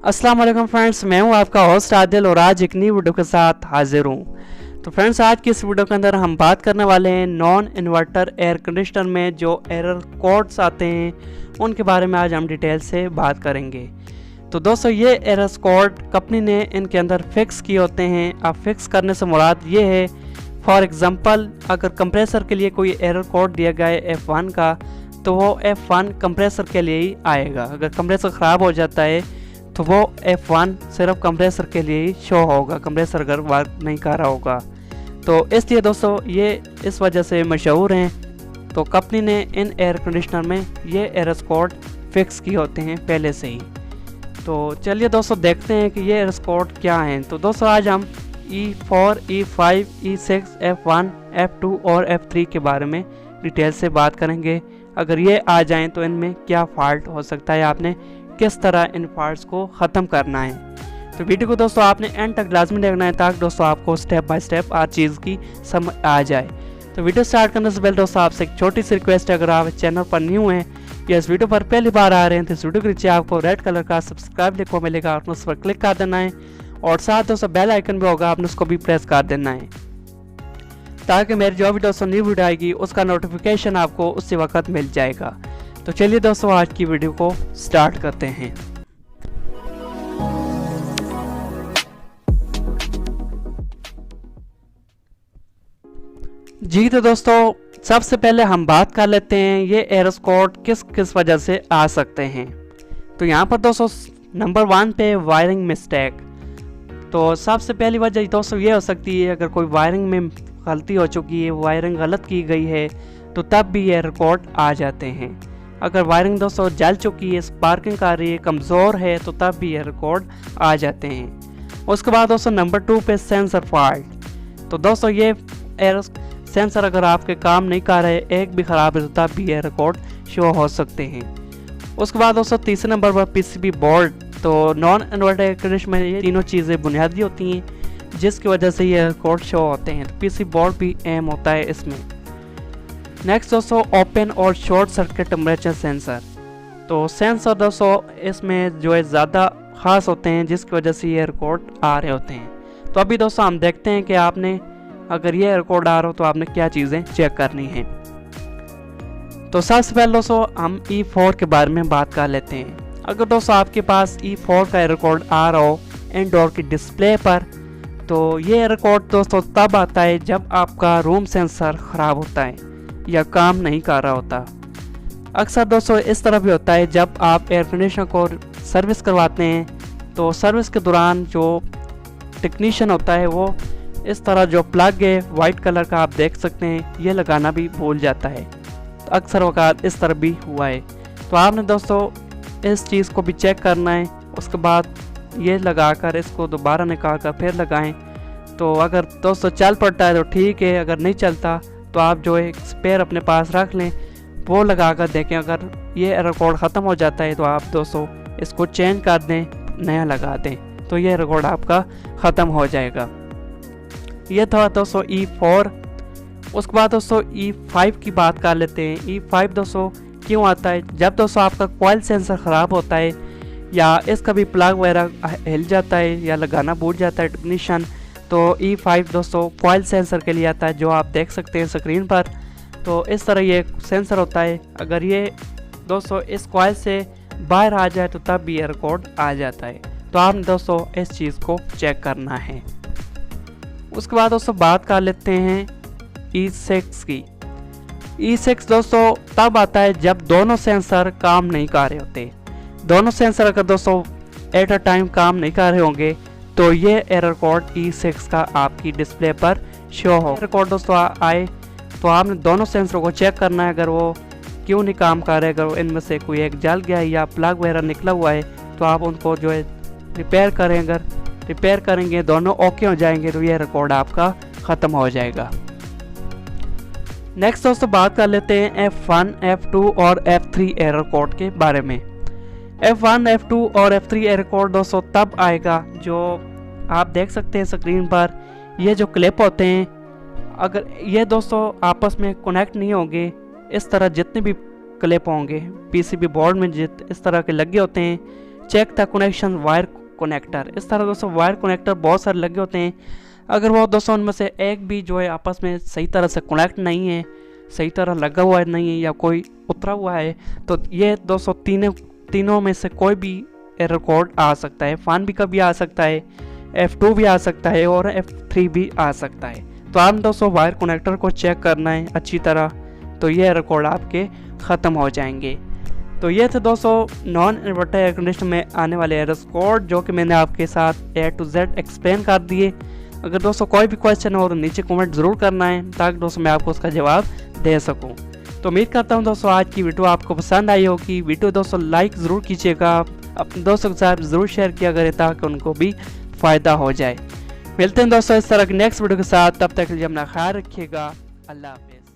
अस्सलाम वालेकुम फ्रेंड्स, मैं हूं आपका होस्ट आदिल और आज एक नई वीडियो के साथ हाजिर हूं। तो फ्रेंड्स, आज की इस वीडियो के अंदर हम बात करने वाले हैं नॉन इन्वर्टर एयर कंडीशनर में जो एरर कोड्स आते हैं उनके बारे में आज हम डिटेल से बात करेंगे। तो दोस्तों, ये एरर कोड कंपनी ने इनके अंदर फिक्स किए होते हैं। अब फिक्स करने से मुराद ये है, फॉर एग्जांपल अगर कंप्रेसर के लिए कोई एरर कोड दिया गया है F1 का, तो वो F1 कंप्रेसर के लिए ही आएगा। अगर कंप्रेसर ख़राब हो जाता है तो वो F1 सिर्फ कंप्रेसर के लिए ही शो होगा, कंप्रेसर अगर वर्क नहीं कर रहा होगा। तो इसलिए दोस्तों, ये इस वजह से मशहूर हैं। तो कंपनी ने इन एयर कंडीशनर में ये एरर कोड फिक्स किए होते हैं पहले से ही। तो चलिए दोस्तों, देखते हैं कि ये एरर कोड क्या हैं। तो दोस्तों, आज हम E4, E5, E6, F1, F2 और F3 के बारे में डिटेल से बात करेंगे। अगर ये आ जाएं तो इनमें क्या फॉल्ट हो सकता है, आपने किस तरह इन फॉल्ट्स को ख़त्म करना है। तो वीडियो को दोस्तों आपने एंड तक लाजमी देखना है ताकि दोस्तों आपको स्टेप बाय स्टेप हर चीज़ की समझ आ जाए। तो वीडियो स्टार्ट करने से पहले दोस्तों आपसे एक छोटी सी रिक्वेस्ट है, अगर आप चैनल पर न्यू हैं या इस वीडियो पर पहली बार आ रहे हैं तो इस वीडियो के नीचे आपको रेड कलर का सब्सक्राइब लिखा मिलेगा, आपने उस पर क्लिक कर देना है और साथ दोस्तों बेल आइकन भी होगा, आपने उसको भी प्रेस कर देना है ताकि मेरी जो भी दोस्तों न्यू वीडियो आएगी उसका नोटिफिकेशन आपको उसी वक्त मिल जाएगा। तो चलिए दोस्तों, आज की वीडियो को स्टार्ट करते हैं। जी तो दोस्तों, सबसे पहले हम बात कर लेते हैं ये एरर कोड किस किस वजह से आ सकते हैं। तो यहाँ पर दोस्तों नंबर 1 पे वायरिंग मिस्टेक। तो सबसे पहली वजह दोस्तों ये हो सकती है, अगर कोई वायरिंग में गलती हो चुकी है, वायरिंग गलत की गई है, तो तब भी ये एरर कोड आ जाते हैं। अगर वायरिंग दोस्तों जल चुकी है, स्पार्किंग आ रही है, कमज़ोर है, तो तब भी एरर कोड आ जाते हैं। उसके बाद दोस्तों नंबर 2 पे सेंसर फॉल्ट। तो दोस्तों ये एरर सेंसर अगर आपके काम नहीं कर रहे, एक भी ख़राब है, तो तब भी एरर कोड शो हो सकते हैं। उसके बाद दोस्तों तीसरे नंबर पर पीसीबी बोर्ड। तो नॉन इन्वर्टर कंडीशन में ये तीनों चीज़ें बुनियादी होती हैं जिसकी वजह से ये एरर कोड शो होते हैं। तो पीसीबी बोर्ड भी अहम होता है इसमें। नेक्स्ट दोस्तों ओपन और शॉर्ट सर्किट टेम्परेचर सेंसर। तो सेंसर दोस्तों इसमें जो है ज़्यादा ख़ास होते हैं जिसकी वजह से ये एरर कोड आ रहे होते हैं। तो अभी दोस्तों हम देखते हैं कि आपने अगर ये एरर कोड आ रहा हो तो आपने क्या चीज़ें चेक करनी हैं। तो सबसे पहले दोस्तों हम E4 के बारे में बात कर लेते हैं। अगर दोस्तों आपके पास E4 का एरर कोड आ रहा हो इनडोर की डिस्प्ले पर, तो ये एरर कोड दोस्तों तब आता है जब आपका रूम सेंसर ख़राब होता है या काम नहीं कर रहा होता। अक्सर दोस्तों इस तरह भी होता है जब आप एयर कंडीशनर को सर्विस करवाते हैं, तो सर्विस के दौरान जो टेक्नीशियन होता है वो इस तरह जो प्लग है वाइट कलर का आप देख सकते हैं, ये लगाना भी भूल जाता है। तो अक्सर वक़्त इस तरह भी हुआ है। तो आपने दोस्तों इस चीज़ को भी चेक करना है। उसके बाद ये लगाकर इसको दोबारा निकाल कर फिर लगाएं। तो अगर दोस्तों चल पड़ता है तो ठीक है, अगर नहीं चलता तो आप जो एक स्पेयर अपने पास रख लें, वो लगा कर देखें। अगर ये एरर कोड ख़त्म हो जाता है तो आप दोस्तों इसको चेंज कर दें, नया लगा दें, तो ये एरर कोड आपका ख़त्म हो जाएगा। ये था दोस्तों E4। उसके बाद दोस्तों E5 की बात कर लेते हैं। E5 दोस्तों क्यों आता है, जब दोस्तों आपका कॉइल सेंसर ख़राब होता है या इसका भी प्लग वगैरह हिल जाता है या लगाना भूल जाता है टेक्नीशियन, तो E5 दोस्तों कॉइल सेंसर के लिए आता है, जो आप देख सकते हैं स्क्रीन पर। तो इस तरह ये सेंसर होता है। अगर ये दोस्तों इस कॉइल से बाहर आ जाए तो तब भी एरर कोड आ जाता है। तो आपने दोस्तों इस चीज़ को चेक करना है। उसके बाद दोस्तों बात कर लेते हैं E6 की। E6 दोस्तों तब आता है जब दोनों सेंसर काम नहीं कर रहे होते। दोनों सेंसर अगर दोस्तों एट अ टाइम काम नहीं कर रहे होंगे तो ये एरर कोड E6 का आपकी डिस्प्ले पर शो हो। एरर कोड दोस्तों आए तो आपने दोनों सेंसरों को चेक करना है, अगर वो क्यों नहीं काम कर रहे, अगर इनमें से कोई एक जल गया है या प्लग वगैरह निकला हुआ है तो आप उनको जो है रिपेयर करें। अगर रिपेयर करेंगे दोनों ओके हो जाएंगे तो ये एरर कोड आपका ख़त्म हो जाएगा। नेक्स्ट दोस्तों बात कर लेते हैं F1, F2 और F3 एरर कोड के बारे में। F1, F2 और F3 एरर कोड दोस्तों तब आएगा जो आप देख सकते हैं स्क्रीन पर, ये जो क्लिप होते हैं, अगर ये दोस्तों आपस में कनेक्ट नहीं होंगे, इस तरह जितने भी क्लिप होंगे पीसीबी बोर्ड में इस तरह के लगे होते हैं, check the connection wire connector. इस तरह दोस्तों वायर कनेक्टर बहुत सारे लगे होते हैं, अगर वो दोस्तों उनमें से एक भी जो है आपस में सही तरह से कनेक्ट नहीं है, सही तरह लगा हुआ नहीं है या कोई उतरा हुआ है, तो ये दोस्तों तीनों में से कोई भी एरर कोड आ सकता है। फान भी कभी आ सकता है, F2 भी आ सकता है और F3 भी आ सकता है। तो आप दोस्तों वायर कनेक्टर को चेक करना है अच्छी तरह, तो ये एरर कोड आपके ख़त्म हो जाएंगे। तो ये थे दोस्तों नॉन इन्वर्टर एयर कंडीशनर में आने वाले एरर कोड, जो कि मैंने आपके साथ A to Z एक्सप्लेन कर दिए। अगर दोस्तों कोई भी क्वेश्चन हो तो नीचे कमेंट ज़रूर करना है, ताकि दोस्तों मैं आपको उसका जवाब दे सकूं। तो उम्मीद करता हूं दोस्तों आज की वीडियो आपको पसंद आई होगी। वीडियो दोस्तों लाइक ज़रूर कीजिएगा, अपने दोस्तों के साथ ज़रूर शेयर किया करें ताकि उनको भी फ़ायदा हो जाए। मिलते हैं दोस्तों इस तरह की नेक्स्ट वीडियो के साथ, तब तक के लिए अपना ख्याल रखिएगा। अल्लाह हाफिज़।